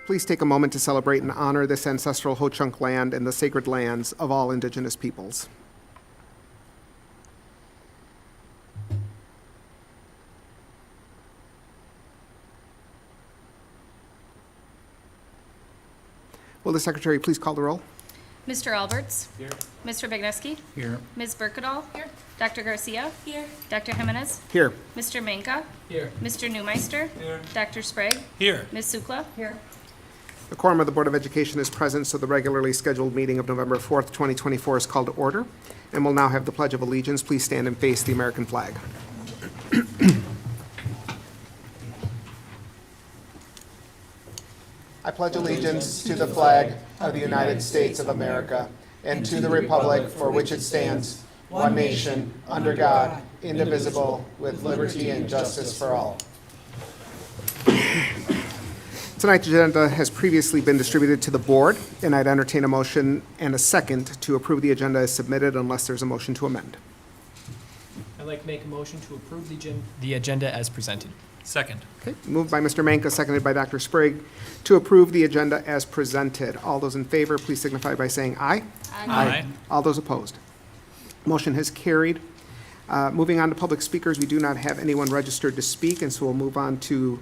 Please take a moment to celebrate and honor this ancestral Ho-Chunk land and the sacred lands of all Indigenous peoples. Will the Secretary please call the roll? Mr. Alberts? Here. Mr. Vigneski? Here. Ms. Berkedal? Here. Dr. Garcia? Here. Dr. Jimenez? Here. Mr. Manka? Here. Mr. Neumeister? Here. Dr. Sprague? Here. Ms. Sukla? Here. The quorum of the Board of Education is present, so the regularly scheduled meeting of November 4th, 2024 is called to order. And we'll now have the Pledge of Allegiance. Please stand and face the American flag. I pledge allegiance to the flag of the United States of America and to the republic for which it stands, one nation, under God, indivisible, with liberty and justice for all. Tonight's agenda has previously been distributed to the board, and I'd entertain a motion and a second to approve the agenda as submitted unless there's a motion to amend. I'd like to make a motion to approve the agenda as presented. Second. Okay, moved by Mr. Manka, seconded by Dr. Sprague, to approve the agenda as presented. All those in favor, please signify by saying aye. Aye. All those opposed. Motion has carried. Moving on to public speakers, we do not have anyone registered to speak, and so we'll move on to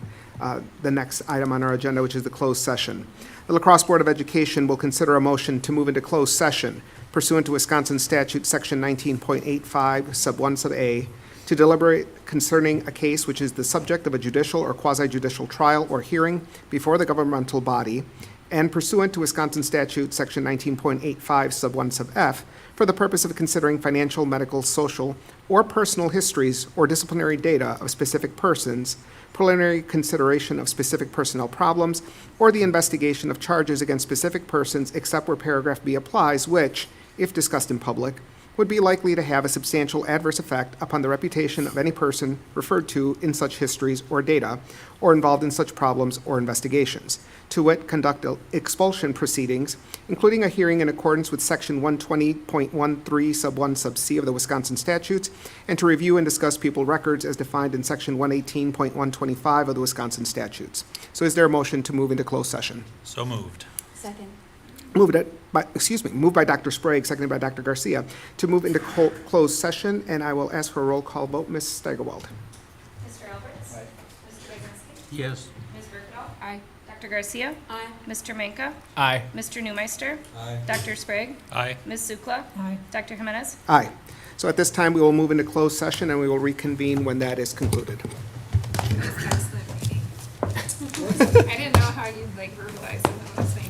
the next item on our agenda, which is the closed session. The La Crosse Board of Education will consider a motion to move into closed session pursuant to Wisconsin Statute Section 19.85, Sub 1, Sub A, to deliberate concerning a case which is the subject of a judicial or quasi-judicial trial or hearing before the governmental body, and pursuant to Wisconsin Statute Section 19.85, Sub 1, Sub F, for the purpose of considering financial, medical, social, or personal histories or disciplinary data of specific persons, preliminary consideration of specific personnel problems, or the investigation of charges against specific persons except where paragraph B applies, which, if discussed in public, would be likely to have a substantial adverse effect upon the reputation of any person referred to in such histories or data, or involved in such problems or investigations. To wit, conduct expulsion proceedings, including a hearing in accordance with Section 120.13 Sub 1 Sub C of the Wisconsin statutes, and to review and discuss pupil records as defined in Section 118.125 of the Wisconsin statutes. So is there a motion to move into closed session? So moved. Second. Moved by Dr. Sprague, seconded by Dr. Garcia, to move into closed session, and I will ask for a roll call vote. Ms. Steigerwald. Mr. Alberts? Aye. Mr. Vigneski? Yes. Ms. Berkedal? Aye. Dr. Garcia? Aye. Mr. Manka? Aye. Mr. Neumeister? Aye. Dr. Sprague? Aye. Ms. Sukla? Aye. Dr. Jimenez? Aye. So at this time, we will move into closed session, and we will reconvene when that is concluded. Excellent meeting. I didn't know how you'd verbalize what I was saying.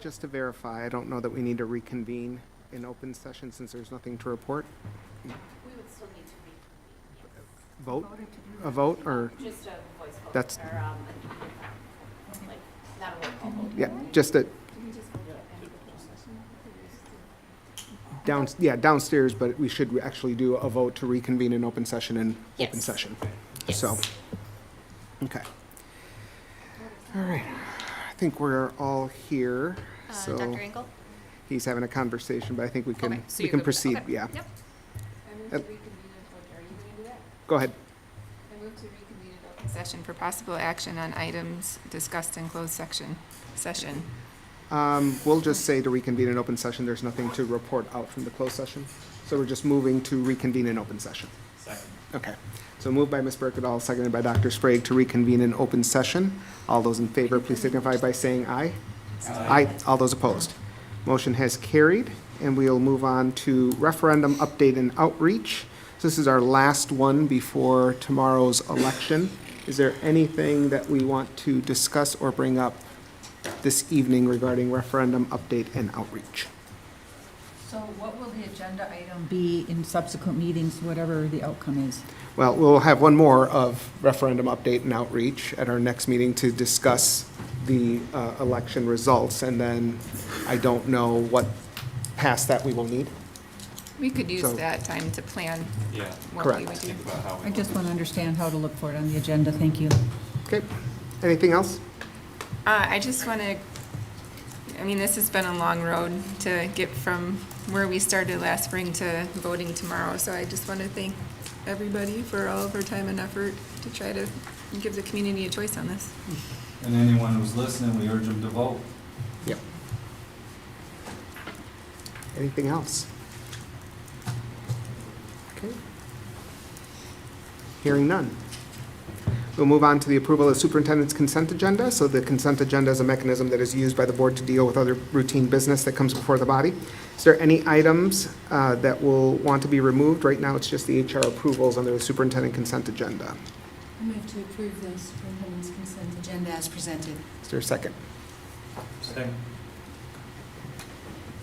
Just to verify, I don't know that we need to reconvene in open session since there's nothing to report. We would still need to reconvene, Vote? A vote, or, yes. Just a voice vote. That's- Or, like, not a roll call vote. yeah, just a, downstairs, but we should actually do a vote to reconvene in open session in open Yes. session. Yes. So, okay. All right, I think we're all here, so Dr. Engel? he's having a conversation, but I think we Okay, can, so we you're can good with that. proceed, Okay. yeah. Yep. I move Uh, to reconvene are you gonna do that? Go ahead. I move to reconvene in open session for possible action on items discussed in closed session. We'll just say to reconvene in open session, there's nothing to report out from the closed session. So we're just moving to reconvene in open session. Second. Okay. So moved by Ms. Birkendahl, seconded by Dr. Sprague to reconvene in open session. All those in favor, please signify by saying aye. Aye. All those opposed. Motion has carried, and we'll move on to referendum update and outreach. So this is our last one before tomorrow's election. Is there anything that we want to discuss or bring up this evening regarding referendum update and outreach? So what will the agenda item be in subsequent meetings, whatever the outcome is? Well, we'll have one more of referendum update and outreach at our next meeting to discuss the election results, and then I don't know what past that we will need. We could use So- that time to plan Yeah. what we Correct. would do. Think about how we. I just want to understand how to look for it on the agenda. Thank you. Okay, anything else? I just want to, I mean, this has been a long road to get from where we started last spring to voting tomorrow. So I just want to thank everybody for all of our time and effort to try to give the community a choice on this. And anyone who's listening, we urge them to vote. Yep. Anything else? Okay. Hearing none. We'll move on to the approval of the superintendent's consent agenda. So the consent agenda is a mechanism that is used by the board to deal with other routine business that comes before the body. Is there any items that will want to be removed? Right now, it's just the HR approvals under the superintendent consent agenda. I move to approve the superintendent's consent agenda as presented. Is there a second? Second.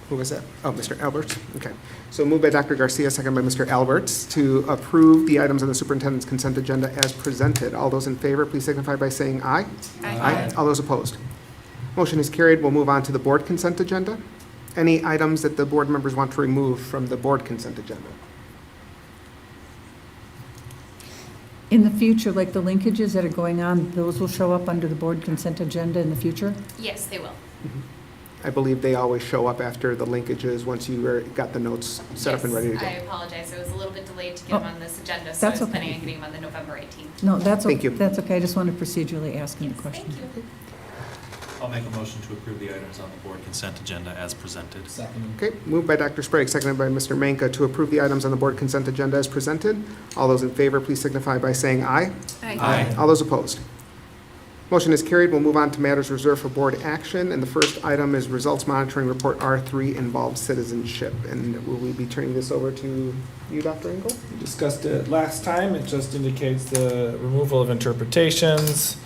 Who was that? Oh, Mr. Alberts. Okay. So moved by Dr. Garcia, second by Mr. Alberts, to approve the items on the superintendent's consent agenda as presented. All those in favor, please signify by saying aye. Aye. All those opposed. Motion is carried. We'll move on to the board consent agenda. Any items that the board members want to remove from the board consent agenda? In the future, like the linkages that are going on, those will show up under the board consent agenda in the future? Yes, they will. I believe they always show up after the linkages, once you got the notes set up and ready to go. I apologize, I was a little bit delayed to get them Oh, on this agenda, so I that's was planning okay. on getting them on the November 18th. No, that's Thank okay. you. That's okay. I just wanted procedurally asking the question. Thank you. I'll make a motion to approve the items on the board consent agenda as presented. Second. Okay, moved by Dr. Sprague, seconded by Mr. Manka to approve the items on the board consent agenda as presented. All those in favor, please signify by saying aye. Aye. All those opposed. Motion is carried. We'll move on to matters reserved for board action, and the first item is Results Monitoring Report R3 Involved Citizenship. And will we be turning this over to you, Dr. Engel? We discussed it last time. It just indicates the removal of interpretations,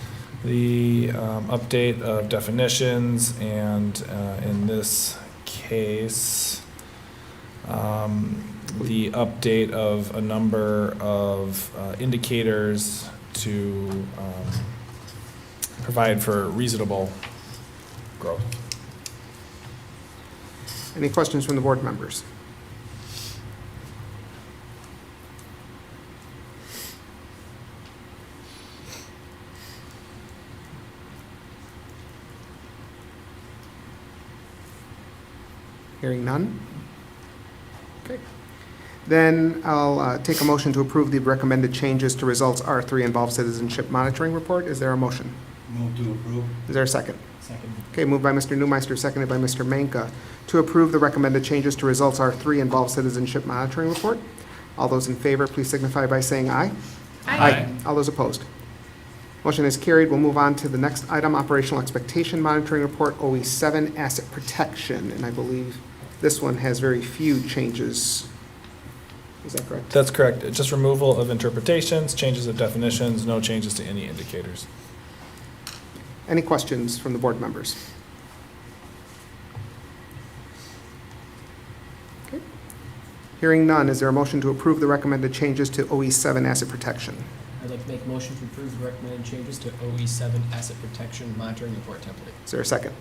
the update of definitions, and in this case, the update of a number of indicators to provide for reasonable growth. Any questions from the board members? Hearing none? Okay. Then I'll take a motion to approve the recommended changes to Results R3 Involved Citizenship Monitoring Report. Is there a motion? Move to approve. Is there a second? Second. Okay, moved by Mr. Newmeister, seconded by Mr. Manka, to approve the recommended changes to Results R3 Involved Citizenship Monitoring Report. All those in favor, please signify by saying aye. Aye. All those opposed. Motion is carried. We'll move on to the next item, Operational Expectation Monitoring Report, OE7, Asset Protection. And I believe this one has very few changes. Is that correct? That's correct. It's just removal of interpretations, changes of definitions, no changes to any indicators. Any questions from the board members? Hearing none, is there a motion to approve the recommended changes to OE7 asset protection? I'd like to make a motion to approve the recommended changes to OE7 Asset Protection Monitoring Report Template. Is there a second?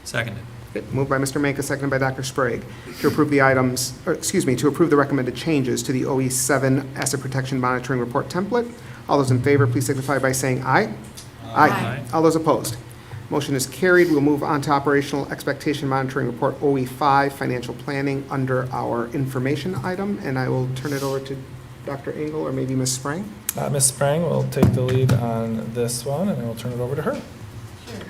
Seconded. Okay, moved by Mr. Manka, seconded by Dr. Sprague, to approve the items, or excuse me, to approve the recommended changes to the OE7 Asset Protection Monitoring Report template. All those in favor, please signify by saying aye. Aye. All those opposed? Motion is carried. We'll move on to Operational Expectation Monitoring Report OE5, Financial Planning, under our information item, and I will turn it over to Dr. Engel or maybe Ms. Sprang. Ms. Sprang will take the lead on this one, and I will turn it over to her. Sure.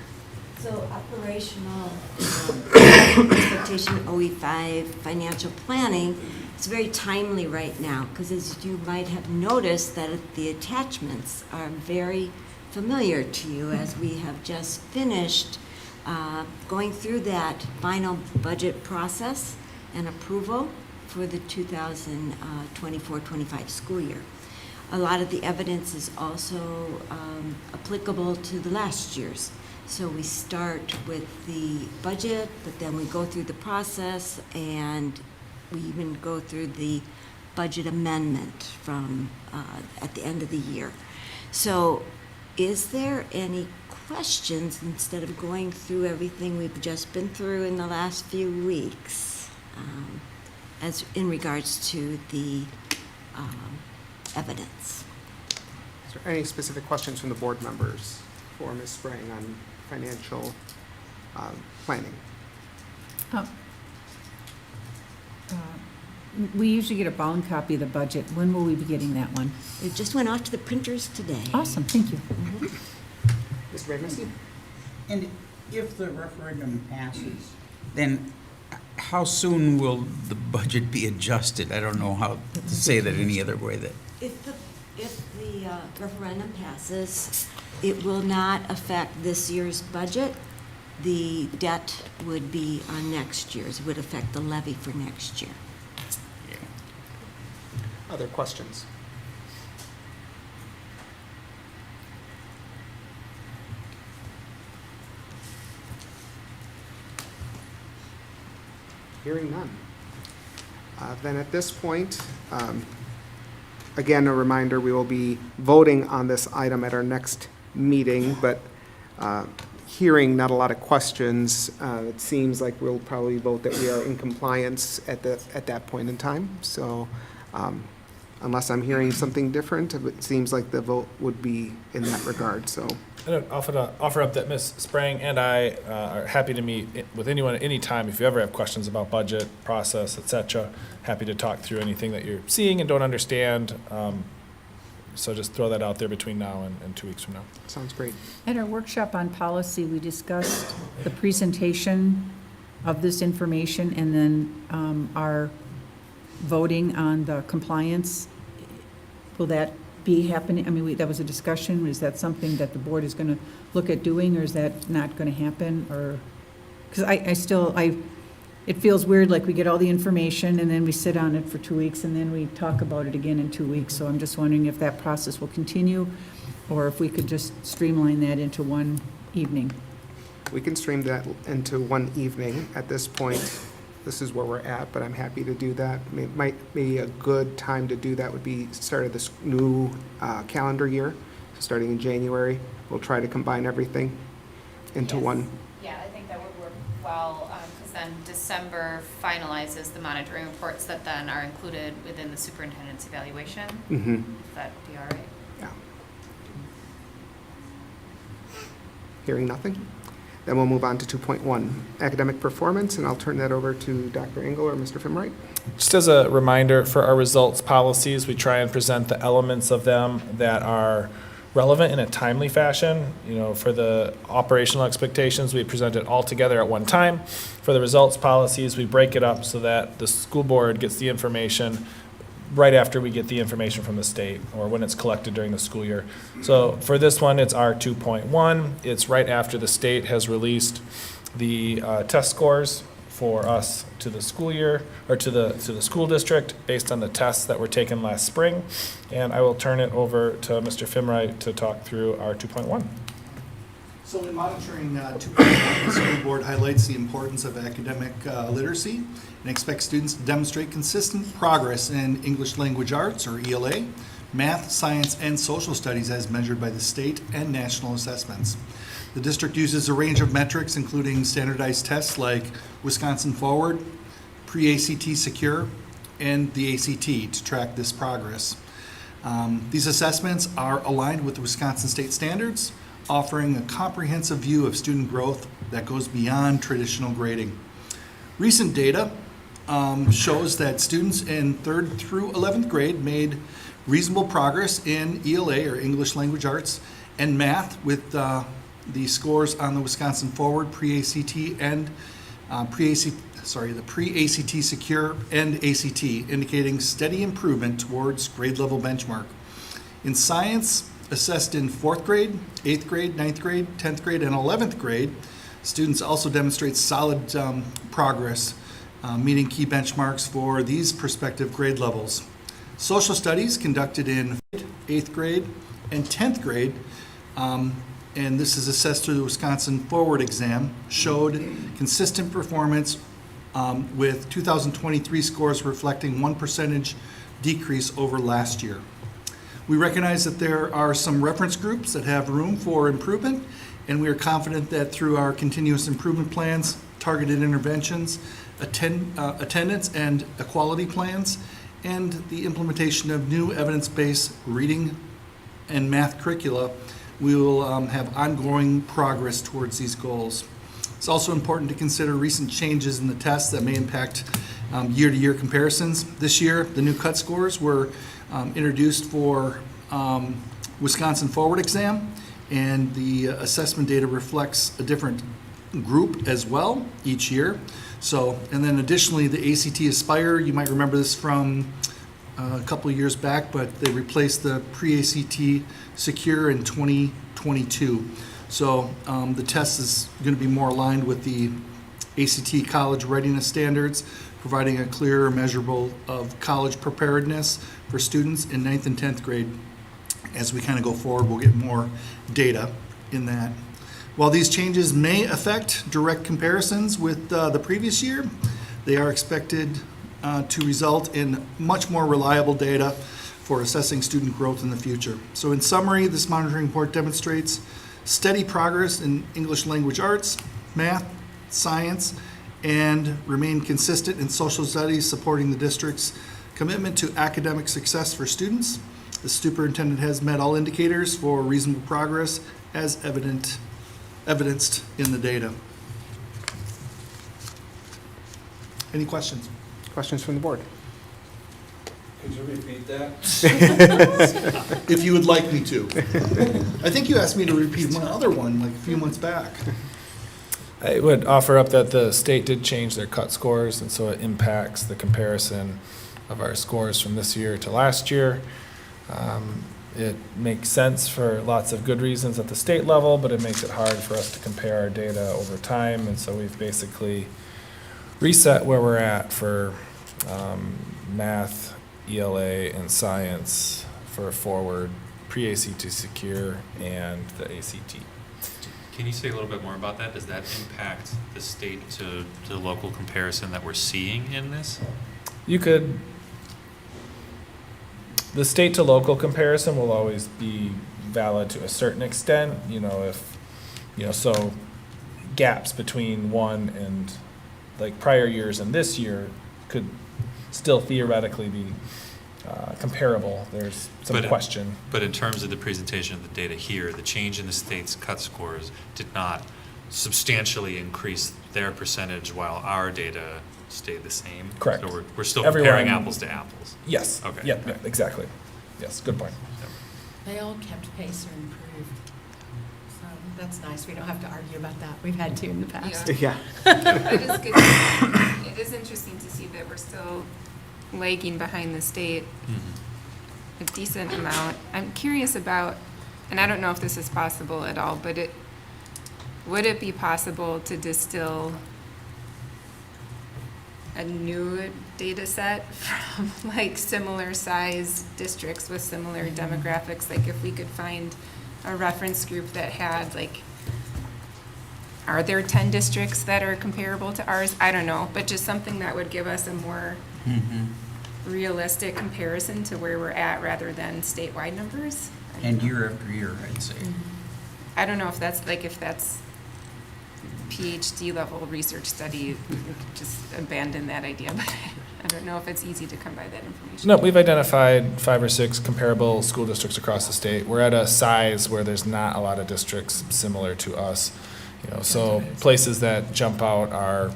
So operational expectation OE5 financial planning is very timely right now because as you might have noticed that the attachments are very familiar to you as we have just finished going through that final budget process and approval for the 2024-25 school year. A lot of the evidence is also applicable to the last year's. So we start with the budget, but then we go through the process and we even go through the budget amendment from at the end of the year. So is there any questions instead of going through everything we've just been through in the last few weeks as in regards to the evidence? Is there any specific questions from the board members for Ms. Sprang on financial planning? We usually get a bound copy of the budget. When will we be getting that one? It just went off to the printers today. Awesome, thank you. Mr. Ramsey? And if the referendum passes, then how soon will the budget be adjusted? I don't know how to say that any other way. That If the referendum passes, it will not affect this year's budget. The debt would be on next year's. It would affect the levy for next year. Other questions? Hearing none. Then at this point, again, a reminder, we will be voting on this item at our next meeting, but hearing not a lot of questions, it seems like we'll probably vote that we are in compliance at that point in time. So unless I'm hearing something different, it seems like the vote would be in that regard, so. I would offer up that Ms. Sprang and I are happy to meet with anyone at any time. If you ever have questions about budget, process, et cetera, happy to talk through anything that you're seeing and don't understand. So just throw that out there between now and 2 weeks from now. Sounds great. At our workshop on policy, we discussed the presentation of this information and then our voting on the compliance. Will that be happening? I mean, that was a discussion. Is that something that the board is going to look at doing, or is that not going to happen? Or because it feels weird, like we get all the information and then we sit on it for 2 weeks and then we talk about it again in 2 weeks. So I'm just wondering if that process will continue or if we could just streamline that into one evening. We can stream that into one evening at this point. This is where we're at, but I'm happy to do that. It might be a good time to do that would be start of this new calendar year, so starting in January. We'll try to combine everything into Yes. one. Yeah, I think that would work well, because then December finalizes the monitoring reports that then are included within the superintendent's evaluation. Mm-hmm. If that'd be all right. Yeah. Hearing nothing? Then we'll move on to 2.1, academic performance, and I'll turn that over to Dr. Engel or Mr. Fimright. Just as a reminder, for our results policies, we try and present the elements of them that are relevant in a timely fashion. You know, for the operational expectations, we present it all together at one time. For the results policies, we break it up so that the school board gets the information right after we get the information from the state or when it's collected during the school year. So for this one, it's R2.1. It's right after the state has released the test scores for us to the school year or to the school district based on the tests that were taken last spring. And I will turn it over to Mr. Fimright to talk through R2.1. So in monitoring 2.1, the school board highlights the importance of academic literacy and expects students to demonstrate consistent progress in English language arts, or ELA, math, science, and social studies as measured by the state and national assessments. The district uses a range of metrics, including standardized tests like Wisconsin Forward, Pre-ACT Secure, and the ACT to track this progress. These assessments are aligned with the Wisconsin state standards, offering a comprehensive view of student growth that goes beyond traditional grading. Recent data shows that students in 3rd through 11th grade made reasonable progress in ELA, or English Language Arts, and math with the scores on the Wisconsin Forward, Pre-ACT, and the Pre-ACT Secure and ACT, indicating steady improvement towards grade level benchmark. In science, assessed in 4th grade, 8th grade, 9th grade, 10th grade, and 11th grade, students also demonstrate solid progress, meeting key benchmarks for these prospective grade levels. Social studies conducted in 8th grade and 10th grade, and this is assessed through the Wisconsin Forward exam, showed consistent performance with 2023 scores reflecting 1% decrease over last year. We recognize that there are some reference groups that have room for improvement, and we are confident that through our continuous improvement plans, targeted interventions, attendance and equality plans, and the implementation of new evidence-based reading and math curricula, we will have ongoing progress towards these goals. It's also important to consider recent changes in the tests that may impact year-to-year comparisons. This year, the new cut scores were introduced for Wisconsin Forward exam, and the assessment data reflects a different group as well each year. So, and then additionally, the ACT Aspire, you might remember this from a couple of years back, but they replaced the Pre-ACT Secure in 2022. So the test is going to be more aligned with the ACT college readiness standards, providing a clearer measurable of college preparedness for students in 9th and 10th grade. As we kind of go forward, we'll get more data in that. While these changes may affect direct comparisons with the previous year, they are expected to result in much more reliable data for assessing student growth in the future. So in summary, this monitoring report demonstrates steady progress in English language arts, math, science, and remain consistent in social studies, supporting the district's commitment to academic success for students. The superintendent has met all indicators for reasonable progress as evidenced in the data. Any questions? Questions from the board? Could you repeat that? If you would like me to. I think you asked me to repeat one other one like a few months back. I would offer up that the state did change their cut scores, and so it impacts the comparison of our scores from this year to last year. It makes sense for lots of good reasons at the state level, but it makes it hard for us to compare our data over time, and so we've basically reset where we're at for math, ELA, and science for Forward, Pre-ACT Secure, and the ACT. Can you say a little bit more about that? Does that impact the state to the local comparison that we're seeing in this? The state to local comparison will always be valid to a certain extent, so gaps between one and like prior years and this year could still theoretically be comparable. There's some question. But in terms of the presentation of the data here, the change in the state's cut scores did not substantially increase their percentage while our data stayed the same? Correct. So we're still comparing apples to apples? Yes. Okay. Yeah, exactly. Yes, good point. They all kept pace or improved. So that's nice. We don't have to argue about that. We've had to in the past. Yeah. It is good. It is interesting to see that we're still lagging behind the state a decent amount. I'm curious about, and I don't know if this is possible at all, but would it be possible to distill a new data set from like similar size districts with similar demographics? Like if we could find a reference group that had like are there 10 districts that are comparable to ours? I don't know, but just something that would give us a more realistic comparison to where we're at rather than statewide numbers. I don't And know. year after year, I'd say. I don't know if that's PhD level research study, we could just abandon that idea, but I don't know if it's easy to come by that information. No, we've identified 5 or 6 comparable school districts across the state. We're at a size where there's not a lot of districts similar to us. So places that jump out are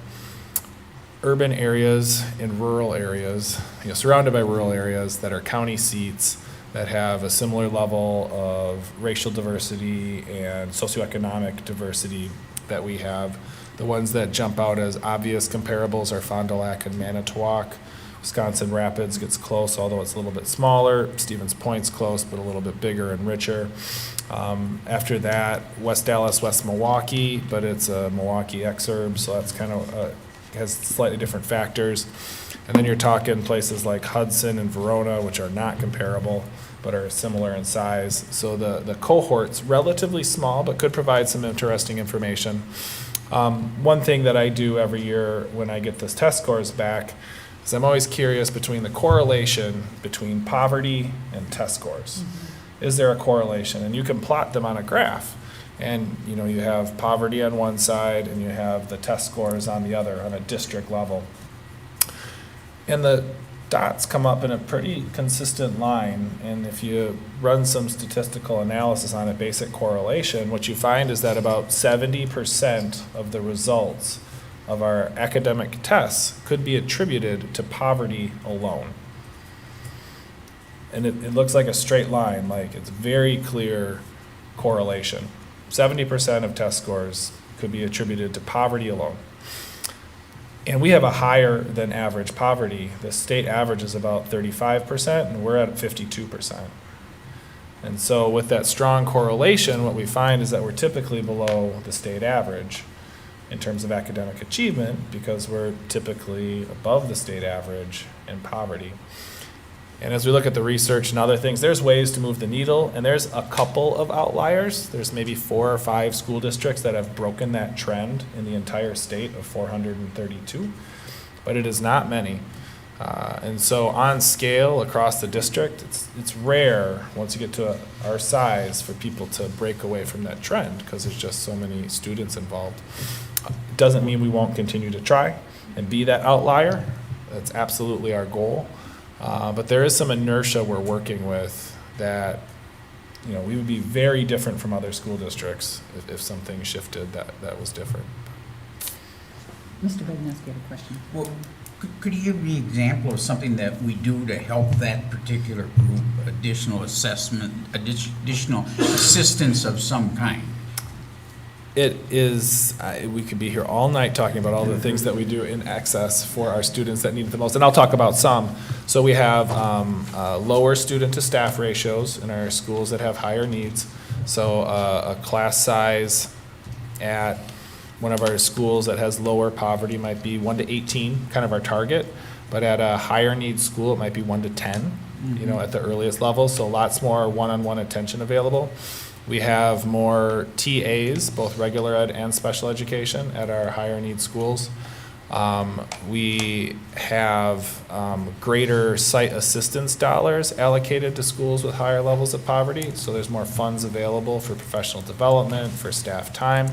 urban areas and rural areas, surrounded by rural areas that are county seats that have a similar level of racial diversity and socioeconomic diversity that we have. The ones that jump out as obvious comparables are Fond du Lac and Manitowoc. Wisconsin Rapids gets close, although it's a little bit smaller. Stevens Point's close, but a little bit bigger and richer. After that, West Dallas, West Milwaukee, but it's a Milwaukee exurb, so that's kind of has slightly different factors. And then you're talking places like Hudson and Verona, which are not comparable, but are similar in size. So the cohort's relatively small, but could provide some interesting information. One thing that I do every year when I get this test scores back is I'm always curious between the correlation between poverty and test scores. Is there a correlation? And you can plot them on a graph. And you have poverty on one side and you have the test scores on the other on a district level. And the dots come up in a pretty consistent line, and if you run some statistical analysis on a basic correlation, what you find is that about 70% of the results of our academic tests could be attributed to poverty alone. And it looks like a straight line, like it's very clear correlation. 70% of test scores could be attributed to poverty alone. And we have a higher than average poverty. The state average is about 35%, and we're at 52%. And so with that strong correlation, what we find is that we're typically below the state average in terms of academic achievement because we're typically above the state average in poverty. And as we look at the research and other things, there's ways to move the needle, and there's a couple of outliers. There's maybe 4 or 5 school districts that have broken that trend in the entire state of 432, but it is not many. And so on scale across the district, it's rare once you get to our size for people to break away from that trend because there's just so many students involved. It doesn't mean we won't continue to try and be that outlier. That's absolutely our goal. But there is some inertia we're working with that, we would be very different from other school districts if something shifted that was different. Mr. Bednarski had a question. Well, could you give me an example of something that we do to help that particular group, additional assessment, additional assistance of some kind? It is, we could be here all night talking about all the things that we do in excess for our students that need it the most, and I'll talk about some. So we have lower student to staff ratios in our schools that have higher needs. So a class size at one of our schools that has lower poverty might be 1 to 18, kind of our target, but at a higher needs school, it might be 1 to 10, at the earliest level, so lots more one-on-one attention available. We have more TAs, both regular ed and special education, at our higher need schools. We have greater site assistance dollars allocated to schools with higher levels of poverty, so there's more funds available for professional development, for staff time.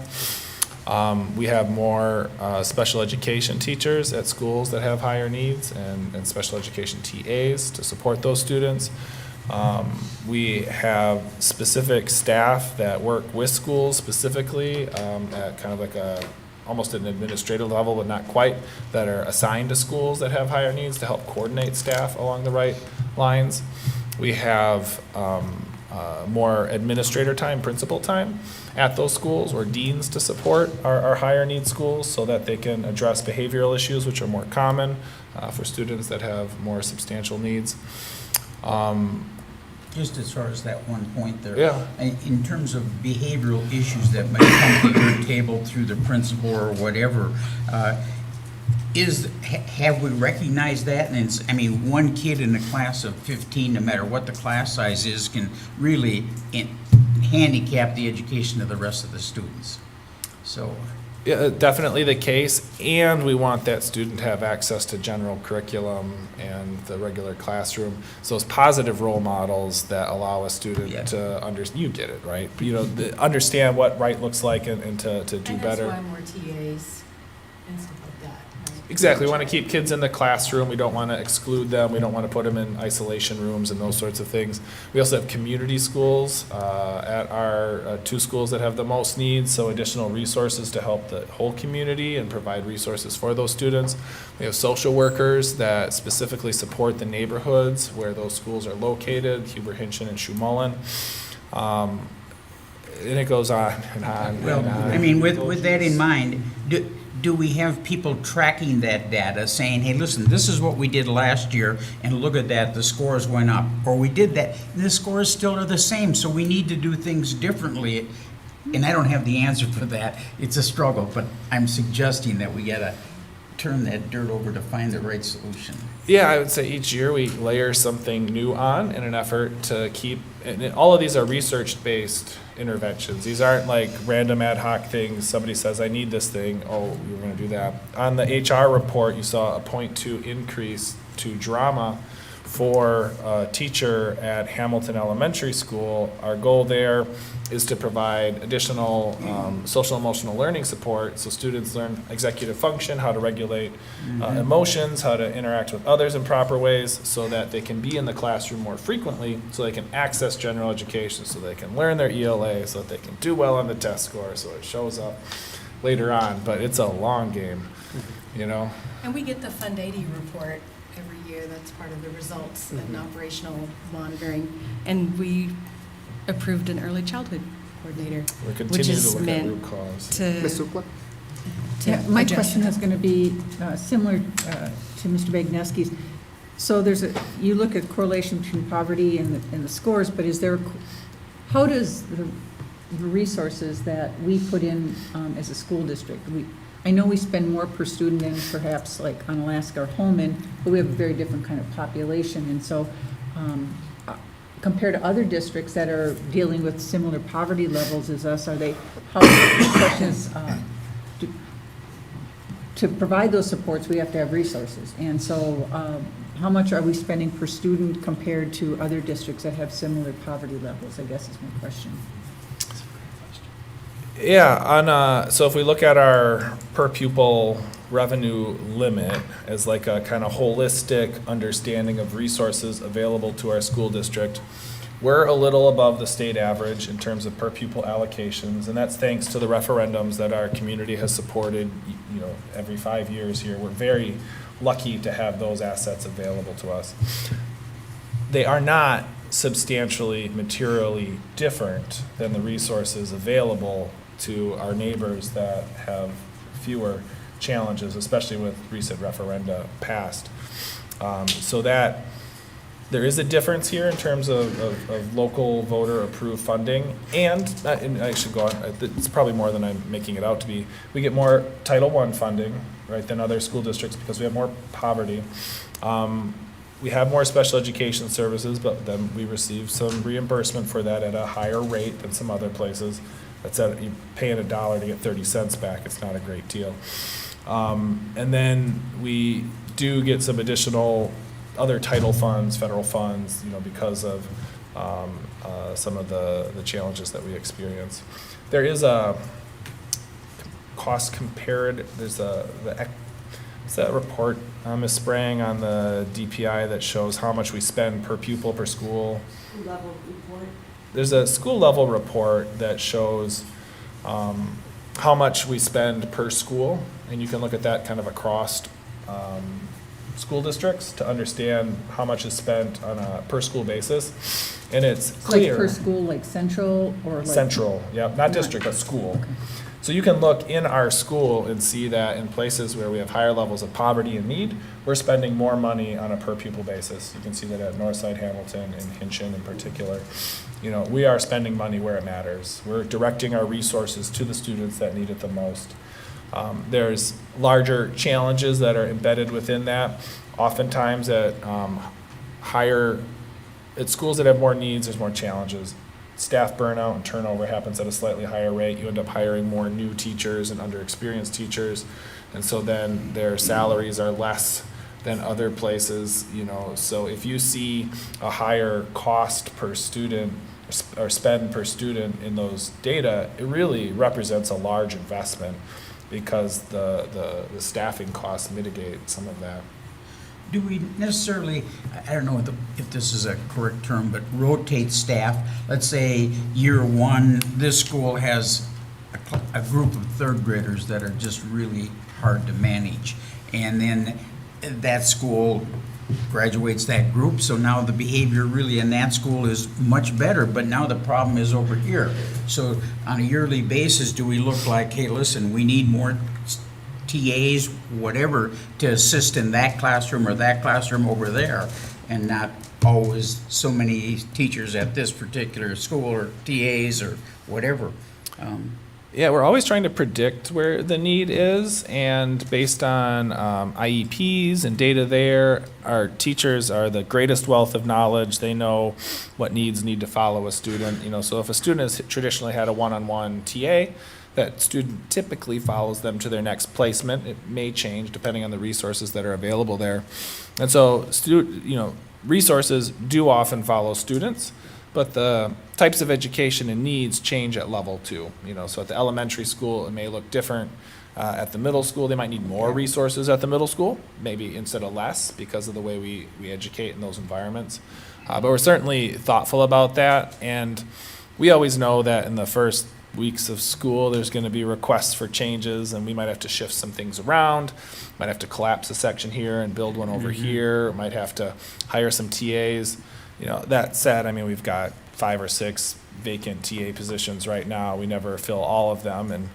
We have more special education teachers at schools that have higher needs and special education TAs to support those students. We have specific staff that work with schools specifically at kind of like almost an administrative level, but not quite, that are assigned to schools that have higher needs to help coordinate staff along the right lines. We have more administrator time, principal time at those schools, or deans to support our higher need schools so that they can address behavioral issues which are more common for students that have more substantial needs. Just as far as that one point there. Yeah. In terms of behavioral issues that might come to your table through the principal or whatever, have we recognized that? And one kid in a class of 15, no matter what the class size is, can really handicap the education of the rest of the students. So Yeah, definitely the case, and we want that student to have access to general curriculum and the regular classroom. So those positive role models that allow a student Yeah. to you get it, right? Understand what right looks like and to do And better. that's why more TAs and stuff like that. right? Exactly. We want to keep kids in the classroom. We don't want to exclude them. We don't want to put them in isolation rooms and those sorts of things. We also have community schools at our two schools that have the most needs, so additional resources to help the whole community and provide resources for those students. We have social workers that specifically support the neighborhoods where those schools are located, Huber, Hinchin, and Shumullen. And it goes on and on Well, and on. I mean, with that in mind, do we have people tracking that data, saying, hey, listen, this is what we did last year, and look at that, the scores went up? Or we did that, and the scores still are the same, so we need to do things differently. And I don't have the answer for that. It's a struggle, but I'm suggesting that we gotta turn that dirt over to find the right solution. Yeah, I would say each year we layer something new on in an effort to keep, and all of these are research-based interventions. These aren't like random ad hoc things. Somebody says, I need this thing. Oh, we're going to do that. On the HR report, you saw a 0.2 increase to drama for a teacher at Hamilton Elementary School. Our goal there is to provide additional social emotional learning support so students learn executive function, how to regulate emotions, how to interact with others in proper ways so that they can be in the classroom more frequently, so they can access general education, so they can learn their ELA, so that they can do well on the test score, so it shows up later on. But it's a long game, you know? And we get the Fund 80 report every year. That's part of the results and operational monitoring. And we approved an early childhood coordinator, We which continue to is look at meant root cause. Ms. to Sukla? Yeah, my adjust. question is going to be similar to Mr. Bagneski's. So you look at correlation between poverty and the scores, but how does the resources that we put in as a school district, I know we spend more per student than perhaps like on Alaska or Holman, but we have a very different kind of population, and so compared to other districts that are dealing with similar poverty levels as us, the question is, to provide those supports, we have to have resources. And so how much are we spending per student compared to other districts that have similar poverty levels, I guess is my question. Yeah, so if we look at our per pupil revenue limit as like a kind of holistic understanding of resources available to our school district, we're a little above the state average in terms of per pupil allocations, and that's thanks to the referendums that our community has supported, every 5 years here. We're very lucky to have those assets available to us. They are not substantially, materially different than the resources available to our neighbors that have fewer challenges, especially with recent referenda passed. So that there is a difference here in terms of local voter approved funding, and I should go on, it's probably more than I'm making it out to be. We get more Title I funding, right, than other school districts because we have more poverty. We have more special education services, but then we receive some reimbursement for that at a higher rate than some other places. That's you're paying $1 to get 30 cents back. It's not a great deal. And then we do get some additional other title funds, federal funds, because of some of the challenges that we experience. There is a cost compared. There's what's that report, Ms. Sprang, on the DPI that shows how much we spend per pupil per school? Level report. There's a school level report that shows how much we spend per school, and you can look at that kind of across school districts to understand how much is spent on a per school basis. And it's clear. Like per school, like central or like? Central, yeah, not district, but school. Okay. So you can look in our school and see that in places where we have higher levels of poverty and need, we're spending more money on a per pupil basis. You can see that at Northside, Hamilton, and Hinchin in particular. We are spending money where it matters. We're directing our resources to the students that need it the most. There's larger challenges that are embedded within that. Oftentimes at schools that have more needs, there's more challenges. staff burnout and turnover happens at a slightly higher rate. You end up hiring more new teachers and underexperienced teachers, and so then their salaries are less than other places, you know. So if you see a higher cost per student or spend per student in those data, it really represents a large investment because the staffing costs mitigate some of that. Do we necessarily, I don't know if this is a correct term, but rotate staff? Let's say year one, this school has a group of third graders that are just really hard to manage. And then that school graduates that group, so now the behavior really in that school is much better, but now the problem is over here. So on a yearly basis, do we look like, hey, listen, we need more TAs, whatever, to assist in that classroom or that classroom over there, and not always so many teachers at this particular school or TAs or whatever. Yeah, we're always trying to predict where the need is, and based on IEPs and data there, our teachers are the greatest wealth of knowledge. They know what needs need to follow a student. You know, so if a student has traditionally had a one-on-one TA, that student typically follows them to their next placement. It may change depending on the resources that are available there. And so, resources do often follow students, but the types of education and needs change at level too. You know, so at the elementary school, it may look different. At the middle school, they might need more resources at the middle school, maybe instead of less because of the way we educate in those environments. But we're certainly thoughtful about that, and we always know that in the first weeks of school, there's going to be requests for changes, and we might have to shift some things around. Might have to collapse a section here and build one over here. Might have to hire some TAs. You know, that said, I mean, we've got 5 or 6 vacant TA positions right now. We never fill all of them, and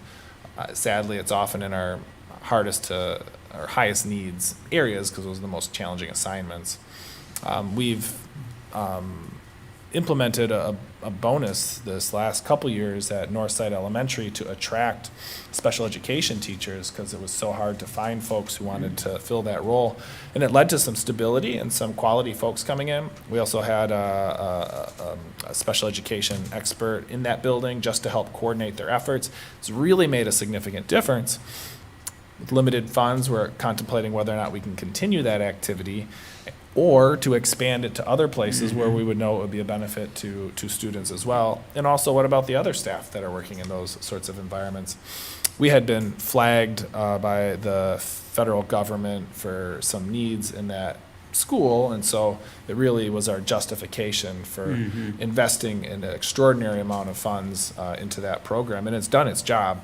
sadly, it's often in our highest needs areas because those are the most challenging assignments. We've implemented a bonus this last couple years at Northside Elementary to attract special education teachers because it was so hard to find folks who wanted to fill that role. And it led to some stability and some quality folks coming in. We also had a special education expert in that building just to help coordinate their efforts. It's really made a significant difference. With limited funds, we're contemplating whether or not we can continue that activity or to expand it to other places where we would know it would be a benefit to students as well. And also, what about the other staff that are working in those sorts of environments? We had been flagged by the federal government for some needs in that school, and so it really was our justification for investing an extraordinary amount of funds into that program, and it's done its job.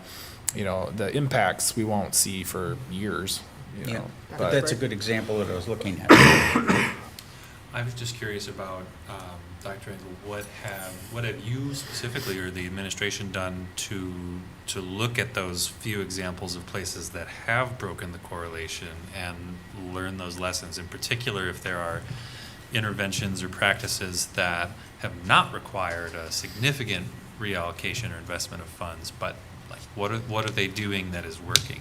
You know, the impacts we won't see for years. You know, but that's a good example that I was looking at. I was just curious about, Dr. Engel, what have you specifically or the administration done to look at those few examples of places that have broken the correlation and learn those lessons? In particular, if there are interventions or practices that have not required a significant reallocation or investment of funds, but like what are they doing that is working?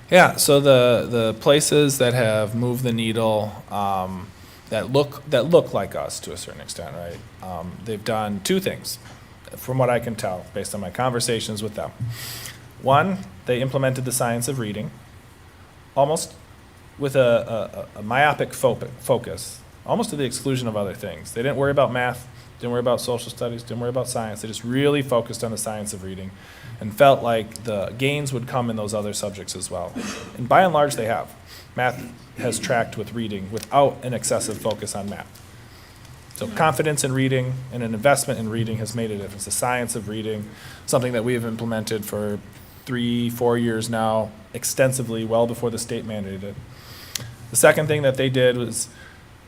Yeah, so the places that have moved the needle that look like us to a certain extent, right? They've done 2 things, from what I can tell, based on my conversations with them. One, they implemented the science of reading, almost with a myopic focus, almost to the exclusion of other things. They didn't worry about math, didn't worry about social studies, didn't worry about science. They just really focused on the science of reading and felt like the gains would come in those other subjects as well. And by and large, they have. Math has tracked with reading without an excessive focus on math. So confidence in reading and an investment in reading has made a difference. The science of reading, something that we have implemented for 3-4 years now, extensively, well before the state mandated it. The second thing that they did was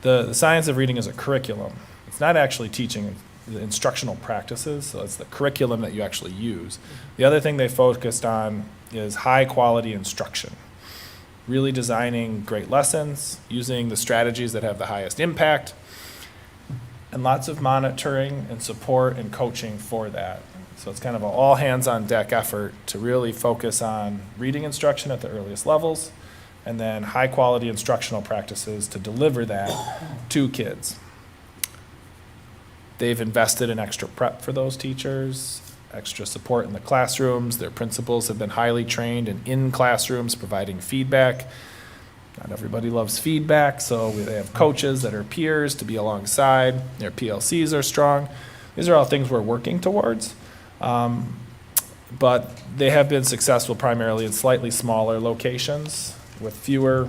the science of reading is a curriculum. It's not actually teaching the instructional practices, so it's the curriculum that you actually use. The other thing they focused on is high quality instruction. Really designing great lessons, using the strategies that have the highest impact, and lots of monitoring and support and coaching for that. So it's kind of an all hands on deck effort to really focus on reading instruction at the earliest levels, and then high quality instructional practices to deliver that to kids. They've invested in extra prep for those teachers, extra support in the classrooms. Their principals have been highly trained and in classrooms providing feedback. Not everybody loves feedback, so they have coaches that are peers to be alongside. Their PLCs are strong. These are all things we're working towards. But they have been successful primarily in slightly smaller locations with fewer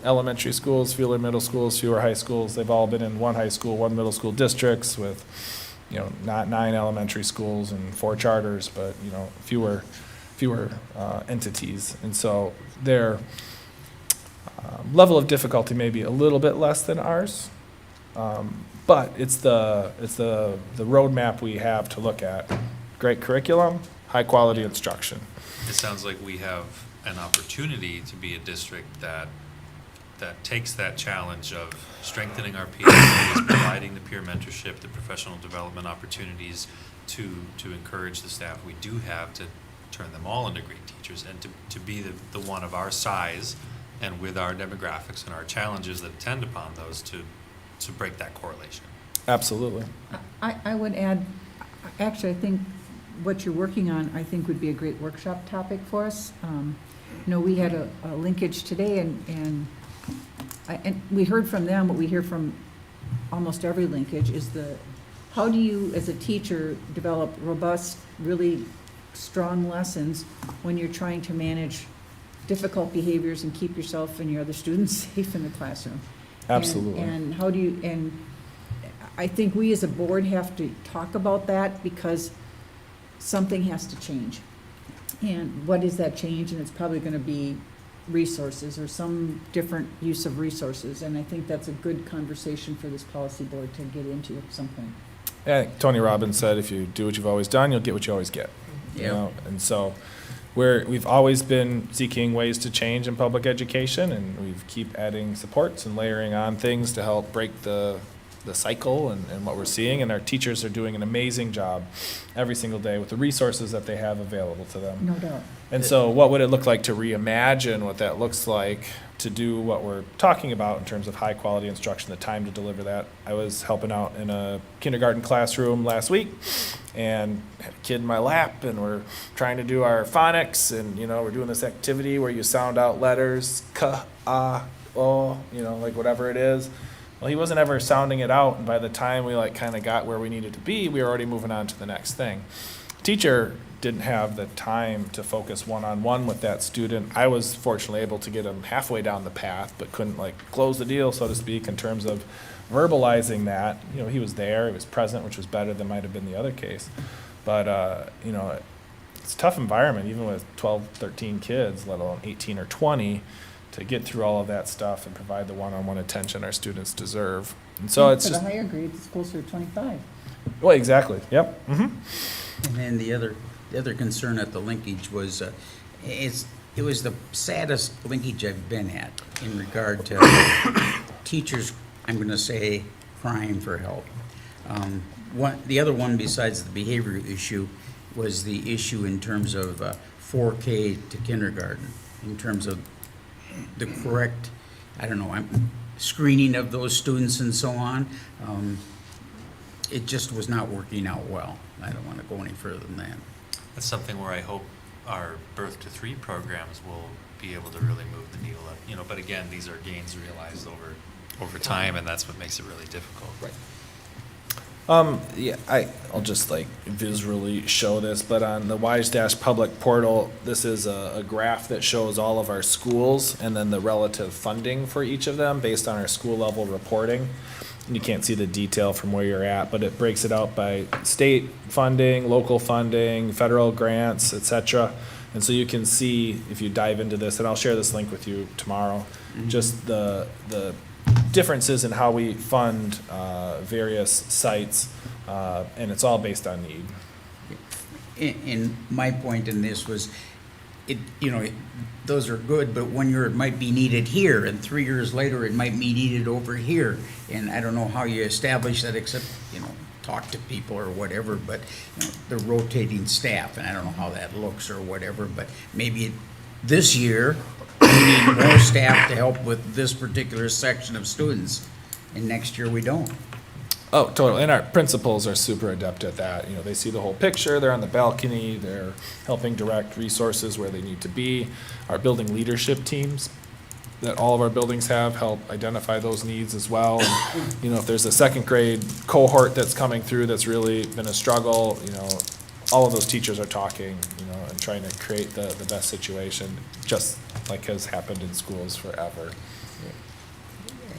elementary schools, fewer middle schools, fewer high schools. They've all been in one high school, one middle school districts with, not 9 elementary schools and 4 charters, but, fewer entities. And so their level of difficulty may be a little bit less than ours. But it's the roadmap we have to look at. Great curriculum, high quality instruction. It sounds like we have an opportunity to be a district that takes that challenge of strengthening our PLCs, providing the peer mentorship, the professional development opportunities to encourage the staff we do have to turn them all into great teachers, and to be the one of our size and with our demographics and our challenges that attend upon those to break that correlation. Absolutely. I would add, actually, I think what you're working on, I think would be a great workshop topic for us. We had a linkage today, and we heard from them, what we hear from almost every linkage is how do you, as a teacher, develop robust, really strong lessons when you're trying to manage difficult behaviors and keep yourself and your other students safe in the classroom? Absolutely. And how do you, and I think we as a board have to talk about that because something has to change. And what is that change? And it's probably going to be resources or some different use of resources. And I think that's a good conversation for this policy board to get into at some point. I think Tony Robbins said, if you do what you've always done, you'll get what you always get. And so we've always been seeking ways to change in public education, and we keep adding supports and layering on things to help break the cycle and what we're seeing. And our teachers are doing an amazing job every single day with the resources that they have available to them. No doubt. And so what would it look like to reimagine what that looks like to do what we're talking about in terms of high quality instruction, the time to deliver that? I was helping out in a kindergarten classroom last week and had a kid in my lap, and we're trying to do our phonics, and we're doing this activity where you sound out letters, k, ah, oh, like whatever it is. Well, he wasn't ever sounding it out, and by the time we kind of got where we needed to be, we were already moving on to the next thing. Teacher didn't have the time to focus one-on-one with that student. I was fortunately able to get him halfway down the path, but couldn't close the deal, so to speak, in terms of verbalizing that. He was there, he was present, which was better than might have been the other case. But, it's a tough environment, even with 12, 13 kids, let alone 18 or 20, to get through all of that stuff and provide the one-on-one attention our students deserve. And so it's for just... the higher grades, it's closer to 25. Well, exactly, yep. And then the other concern at the linkage was, it was the saddest linkage I've been at in regard to teachers, I'm going to say, crying for help. The other one besides the behavior issue was the issue in terms of 4K to kindergarten, in terms of the correct, screening of those students and so on. It just was not working out well. I don't want to go any further than that. That's something where I hope our birth to 3 programs will be able to really move the needle up. But again, these are gains realized over time, and that's what makes it really difficult. Right. I'll just visually show this, but on the WISE- Public portal, this is a graph that shows all of our schools and then the relative funding for each of them based on our school level reporting. And you can't see the detail from where you're at, but it breaks it out by state funding, local funding, federal grants, etc. And so you can see, if you dive into this, and I'll share this link with you tomorrow, just the differences in how we fund various sites, and it's all based on need. And my point in this was, those are good, but 1 year it might be needed here, and 3 years later it might be needed over here. And I don't know how you establish that except, talk to people or whatever, but the rotating staff, and I don't know how that looks or whatever, but maybe this year we need more staff to help with this particular section of students, and next year we don't. Oh, totally. And our principals are super adept at that. You know, they see the whole picture, they're on the balcony, they're helping direct resources where they need to be. Our building leadership teams that all of our buildings have help identify those needs as well. And, you know, if there's a second grade cohort that's coming through that's really been a struggle, you know, all of those teachers are talking, you know, and trying to create the best situation, just like has happened in schools forever.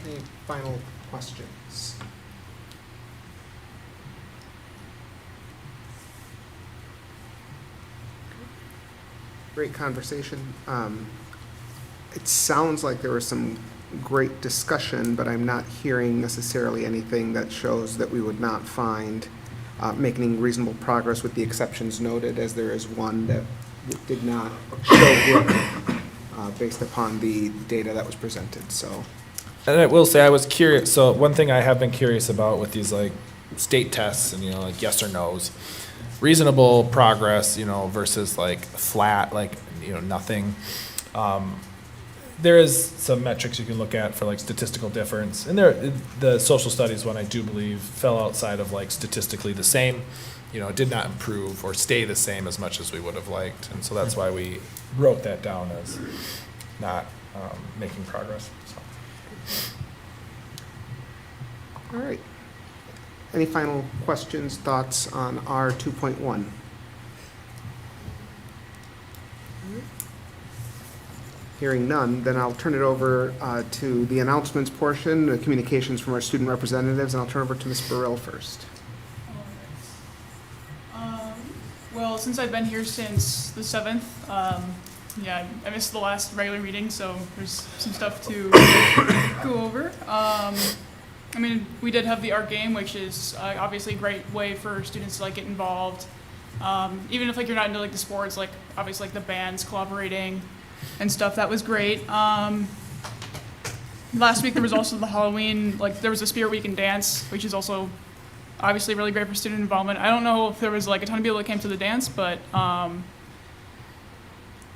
Any final questions? Great conversation. It sounds like there was some great discussion, but I'm not hearing necessarily anything that shows that we would not find making reasonable progress, with the exceptions noted, as there is one that did not show growth based upon the data that was presented, so. And I will say, I was curious, so one thing I have been curious about with these like state tests and, you know, like yes or no's, reasonable progress, you know, versus like flat, like, you know, nothing. There is some metrics you can look at for like statistical difference. And the social studies one, I do believe, fell outside of like statistically the same. You know, it did not improve or stay the same as much as we would have liked. And so that's why we wrote that down as not making progress. So. All right. Any final questions, thoughts on R 2.1? Hearing none, then I'll turn it over to the announcements portion, the communications from our student representatives, and I'll turn over to Ms. Burrell first. Well, since I've been here since the 7th, yeah, I missed the last regular meeting, so there's some stuff to go over. I mean, we did have the art game, which is obviously a great way for students to like get involved. Even if like you're not into like the sports, like obviously like the bands collaborating and stuff, that was great. Last week there was also the Halloween, like there was a Spirit Week and dance, which is also obviously really great for student involvement. I don't know if there was like a ton of people that came to the dance, but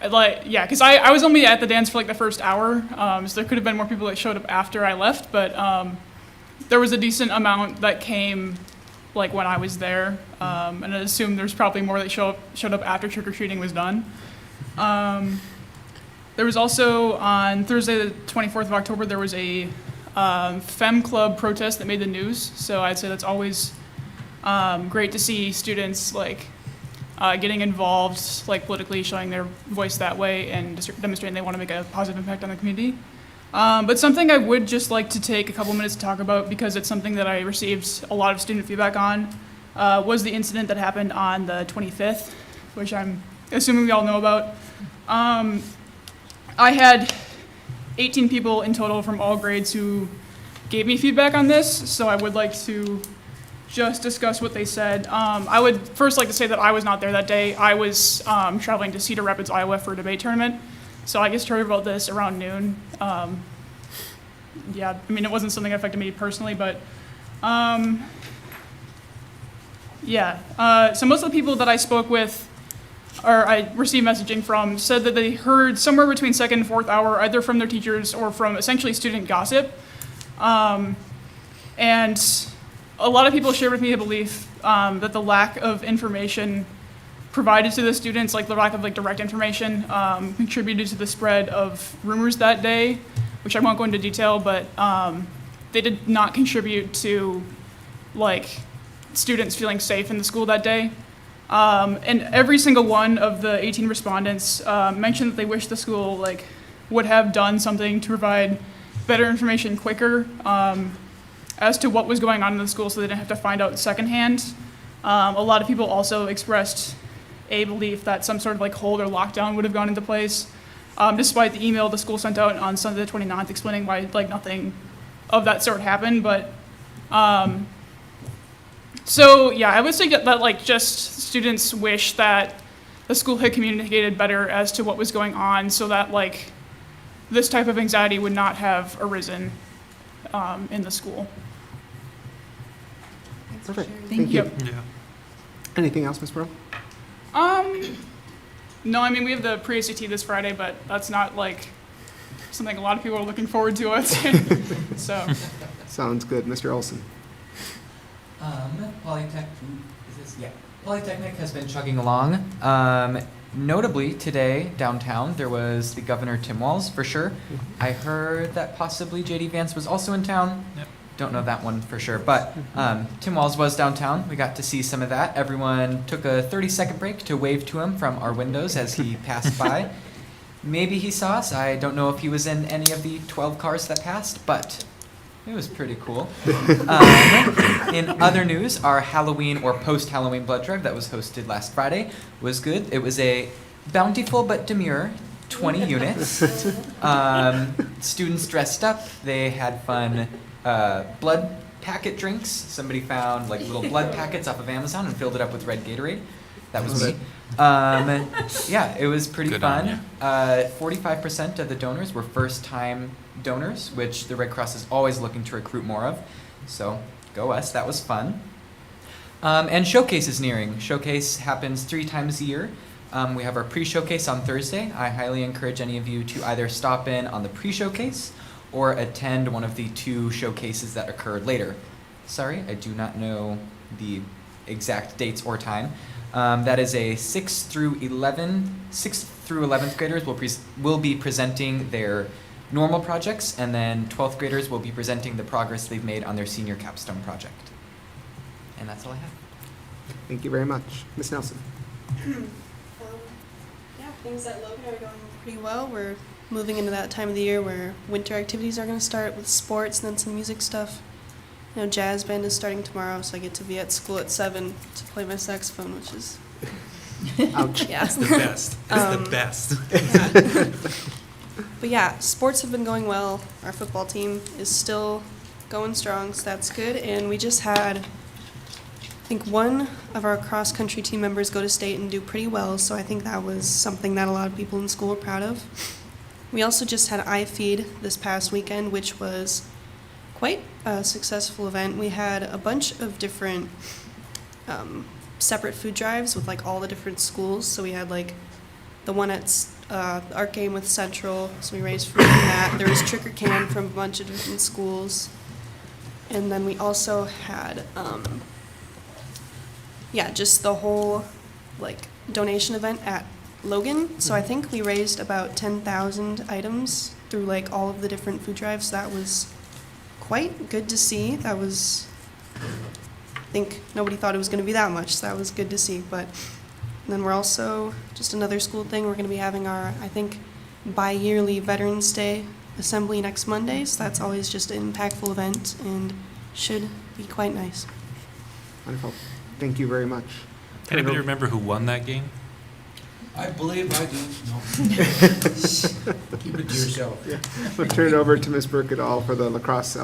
because I was only at the dance for like the first hour, so there could have been more people that showed up after I left, but there was a decent amount that came like when I was there, and I assume there's probably more that showed up after trick-or-treating was done. There was also, on Thursday the 24th of October, there was a Femme Club protest that made the news, so I'd say that's always great to see students like getting involved like politically, showing their voice that way, and demonstrating they want to make a positive impact on the community. But something I would just like to take a couple minutes to talk about, because it's something that I received a lot of student feedback on, was the incident that happened on the 25th, which I'm assuming we all know about. I had 18 people in total from all grades who gave me feedback on this, so I would like to just discuss what they said. I would first like to say that I was not there that day. I was traveling to Cedar Rapids, Iowa for a debate tournament, so I just heard about this around noon. Yeah, I mean, it wasn't something that affected me personally, but yeah. So most of the people that I spoke with, or I received messaging from, said that they heard somewhere between second and fourth hour, either from their teachers or from essentially student gossip. And a lot of people shared with me a belief that the lack of information provided to the students, like the lack of like direct information, contributed to the spread of rumors that day, which I won't go into detail, but they did not contribute to like students feeling safe in the school that day. And every single one of the 18 respondents mentioned that they wish the school like would have done something to provide better information quicker as to what was going on in the school, so they didn't have to find out secondhand. A lot of people also expressed a belief that some sort of like hold or lockdown would have gone into place, despite the email the school sent out on Sunday the 29th explaining why like nothing of that sort happened. But so yeah, I would say that like just students wish that the school had communicated better as to what was going on, so that like this type of anxiety would not have arisen in the school. Perfect. Thank you. Yeah. Anything else, Ms. Burrell? No, I mean, we have the pre-ACT this Friday, but that's not like something a lot of people are looking forward to, I'd say. So. Sounds good. Mr. Olson? Polytechnic has been chugging along. Notably, today, downtown, there was the Governor Tim Walz, for sure. I heard that possibly J.D. Vance was also in town. Yep. Don't know that one for sure, but Tim Walz was downtown. We got to see some of that. Everyone took a 30-second break to wave to him from our windows as he passed by. Maybe he saw us. I don't know if he was in any of the 12 cars that passed, but it was pretty cool. In other news, our Halloween or post-Halloween blood drive that was hosted last Friday was good. It was a bountiful but demure 20 units. Students dressed up. They had fun blood packet drinks. Somebody found like little blood packets off of Amazon and filled it up with red Gatorade. That was me. Yeah, it was pretty Good on fun. 45% of the donors were first-time donors, which the Red Cross is always looking to recruit more of. So go us, that was fun. And Showcase is nearing. Showcase happens 3 times a year. We have our pre-showcase on Thursday. I highly encourage any of you to either stop in on the pre-showcase or attend one of the 2 showcases that occurred later. Sorry, I do not know the exact dates or time. That is a 6th through 11th graders will be presenting their normal projects, and then 12th graders will be presenting the progress they've made on their senior capstone project. And that's all I have. Thank you very much. Ms. Nelson? Yeah, things at Logan are going pretty well. We're moving into that time of the year where winter activities are going to start with sports and then some music stuff. You know, jazz band is starting tomorrow, so I get to be at school at 7 to play my saxophone, which is Ouch. yeah. It's the best. It's the best. Yeah. But yeah, sports have been going well. Our football team is still going strong, so that's good. And we just had, I think, one of our cross-country team members go to state and do pretty well, so I think that was something that a lot of people in school are proud of. We also just had iFeed this past weekend, which was quite a successful event. We had a bunch of different separate food drives with like all the different schools. So we had like the one at Art Game with Central, so we raised food from that. There was Trick or Can from a bunch of different schools. And then we also had, just the whole like donation event at Logan. So I think we raised about 10,000 items through like all of the different food drives. That was quite good to see. I think nobody thought it was going to be that much, so that was good to see. But then we're also, just another school thing, we're going to be having our, I think, bi-yearly Veterans Day assembly next Monday, so that's always just an impactful event and should be quite nice. Wonderful. Thank you very much. Anybody remember who won that game? I believe I do. No. Keep it to yourself. Yeah. We'll turn it over to Ms. Burkett-All for the La Crosse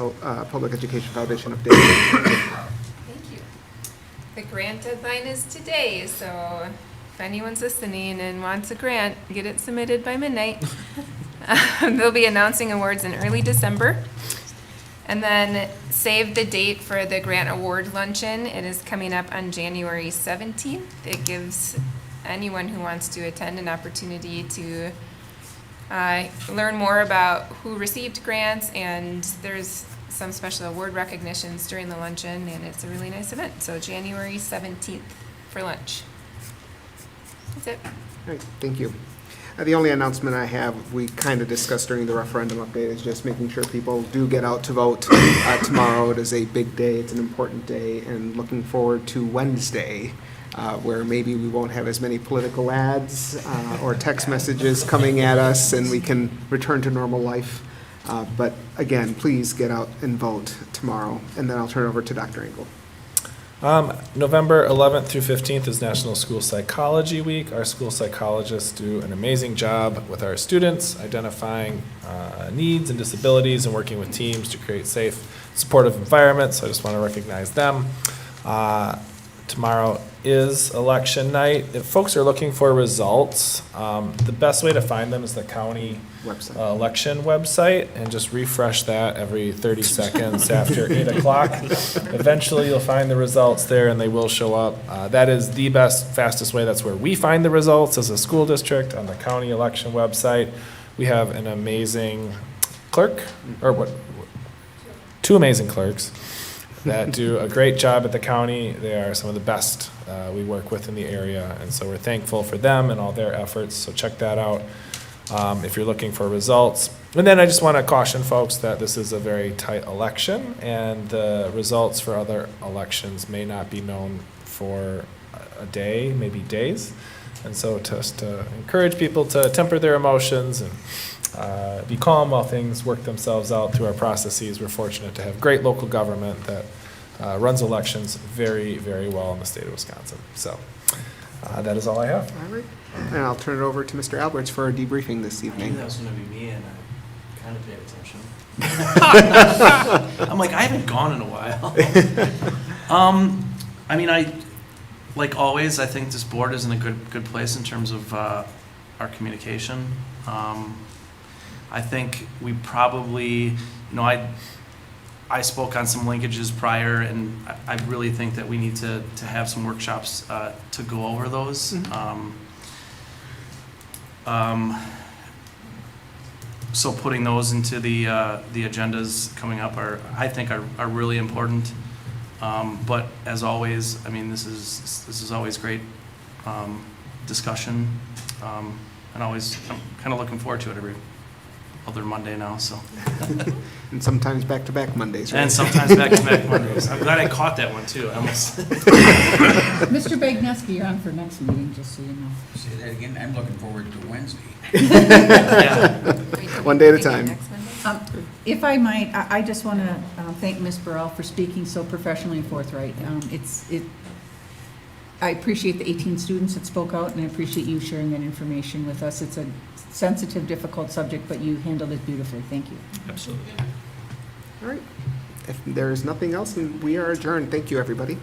Public Education Foundation update. Thank you. The grant deadline is today, so if anyone's listening and wants a grant, get it submitted by midnight. They'll be announcing awards in early December. And then save the date for the grant award luncheon. It is coming up on January 17th. It gives anyone who wants to attend an opportunity to learn more about who received grants, and there's some special award recognitions during the luncheon, and it's a really nice event. So January 17th for lunch. That's it. All right, thank you. The only announcement I have, we kind of discussed during the referendum update, is just making sure people do get out to vote tomorrow. It is a big day, it's an important day, and looking forward to Wednesday, where maybe we won't have as many political ads or text messages coming at us, and we can return to normal life. But again, please get out and vote tomorrow, and then I'll turn it over to Dr. Engel. November 11th through 15th is National School Psychology Week. Our school psychologists do an amazing job with our students, identifying needs and disabilities and working with teams to create safe, supportive environments. So I just want to recognize them. Tomorrow is election night. If folks are looking for results, the best way to find them is the county election website, and just refresh that every 30 seconds after 8 o'clock. Eventually you'll find the results there and they will show up. That is the best, fastest way. That's where we find the results as a school district, on the county election website. We have an amazing clerk, or what? Two amazing clerks. that do a great job at the county. They are some of the best we work with in the area, and so we're thankful for them and all their efforts. So check that out if you're looking for results. And then I just want to caution folks that this is a very tight election, and the results for other elections may not be known for a day, maybe days. And so just to encourage people to temper their emotions and be calm while things work themselves out through our processes. We're fortunate to have great local government that runs elections very, very well in the state of Wisconsin. So that is all I have. All right. And I'll turn it over to Mr. Alberts for a debriefing this I knew evening. that was gonna be me, and I kind of paid attention. I'm like, I haven't gone in a while. I mean, like always, I think this board is in a good place in terms of our communication. I think we probably, I spoke on some linkages prior, and I really think that we need to have some workshops to go over those. So putting those into the agendas coming up I think are really important. But as always, I mean, this is always great discussion, and always I'm kind of looking forward to it every other Monday now. So. And sometimes back-to-back Mondays, right? And sometimes back-to-back Mondays. I'm glad I caught that one too. I almost. Mr. Bagneski, you're on for next meeting, just so you know. Say that again, I'm looking forward to Wednesday. Yeah. One day at a time. If I might, I just want to thank Ms. Burrell for speaking so professionally and forthright. I appreciate the 18 students that spoke out, and I appreciate you sharing that information with us. It's a sensitive, difficult subject, but you handled it beautifully. Thank you. Absolutely. All right. If there is nothing else, then we are adjourned. Thank you, everybody.